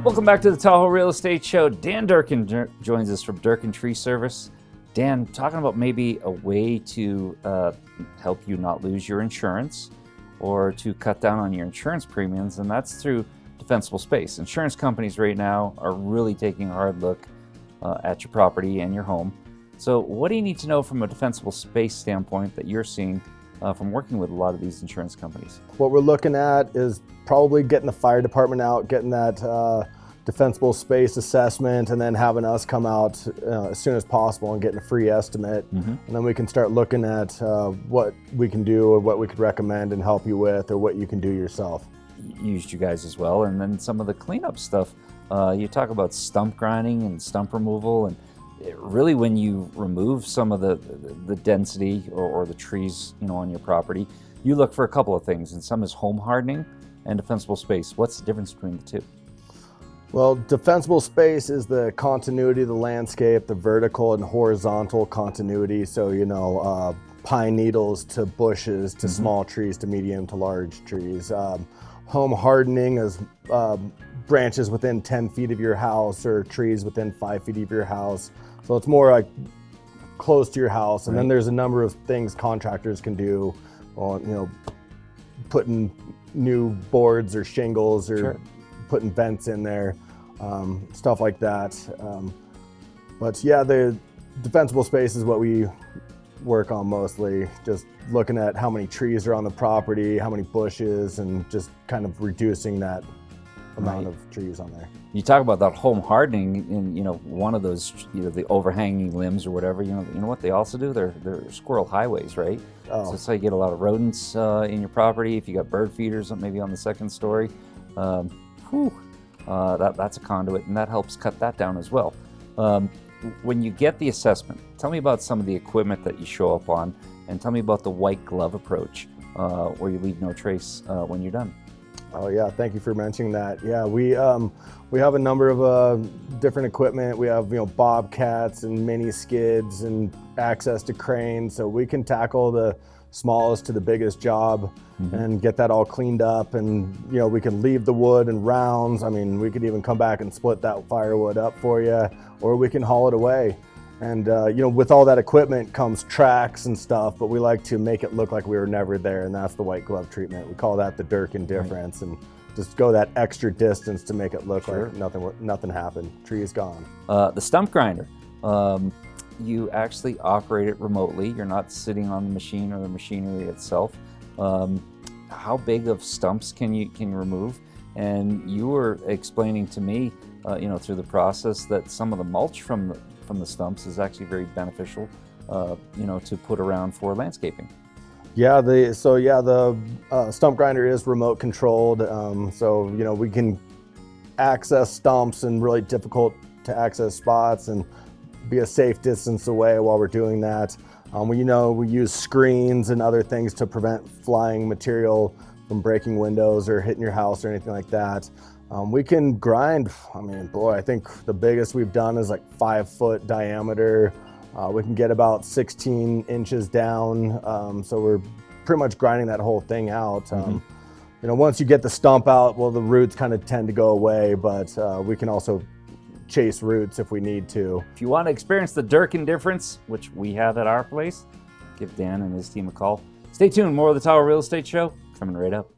Welcome back to the Tahoe Real Estate Show. Dan Durkin joins us from Durkin Tree Service. Dan, talking about maybe a way to help you not lose your insurance or to cut down on your insurance premiums, and that's through defensible space. Insurance companies right now are really taking a hard look at your property and your home. So what do you need to know from a defensible space standpoint that you're seeing from working with a lot of these insurance companies? What we're looking at is probably getting the fire department out, getting that defensible space assessment, and then having us come out as soon as possible and getting a free estimate. And then we can start looking at what we can do or what we could recommend and help you with, or what you can do yourself. Used you guys as well, and then some of the cleanup stuff. You talk about stump grinding and stump removal, and really when you remove some of the density or the trees on your property, you look for a couple of things, and some is home hardening and defensible space. What's the difference between the two? Well, defensible space is the continuity of the landscape, the vertical and horizontal continuity. So, pine needles to bushes to small trees to medium to large trees. Home hardening is branches within 10 feet of your house or trees within 5 feet of your house. So it's more like close to your house. And then there's a number of things contractors can do on, putting new boards or shingles or putting vents in there, stuff like that. But yeah, the defensible space is what we work on mostly, just looking at how many trees are on the property, how many bushes, and just kind of reducing that amount of trees on there. You talk about that home hardening in one of those the overhanging limbs or whatever. You know what they also do? They're squirrel highways, right? So that's how you get a lot of rodents in your property. If you got bird feeders maybe on the second story, that's a conduit, and that helps cut that down as well. When you get the assessment, tell me about some of the equipment that you show up on, and tell me about the white glove approach, where you leave no trace when you're done. Oh yeah, thank you for mentioning that. Yeah, we have a number of different equipment. We have bobcats and mini skids and access to cranes, so we can tackle the smallest to the biggest job and get that all cleaned up. And we can leave the wood in rounds. I mean, we could even come back and split that firewood up for you, or we can haul it away. And with all that equipment comes tracks and stuff, but we like to make it look like we were never there, and that's the white glove treatment. We call that the Durkin difference, and just go that extra distance to make it look like nothing happened. Tree is gone. The stump grinder, you actually operate it remotely. You're not sitting on the machine or the machinery itself. How big of stumps can you remove? And you were explaining to me, through the process, that some of the mulch from the stumps is actually very beneficial, to put around for landscaping. Yeah, the stump grinder is remote controlled, so we can access stumps in really difficult to access spots and be a safe distance away while we're doing that. We use screens and other things to prevent flying material from breaking windows or hitting your house or anything like that. We can grind, I think the biggest we've done is like 5 foot diameter. We can get about 16 inches down, so we're pretty much grinding that whole thing out. Once you get the stump out, well, the roots kind of tend to go away, but we can also chase roots if we need to. If you want to experience the Durkin difference, which we have at our place, give Dan and his team a call. Stay tuned, more of the Tahoe Real Estate Show coming right up.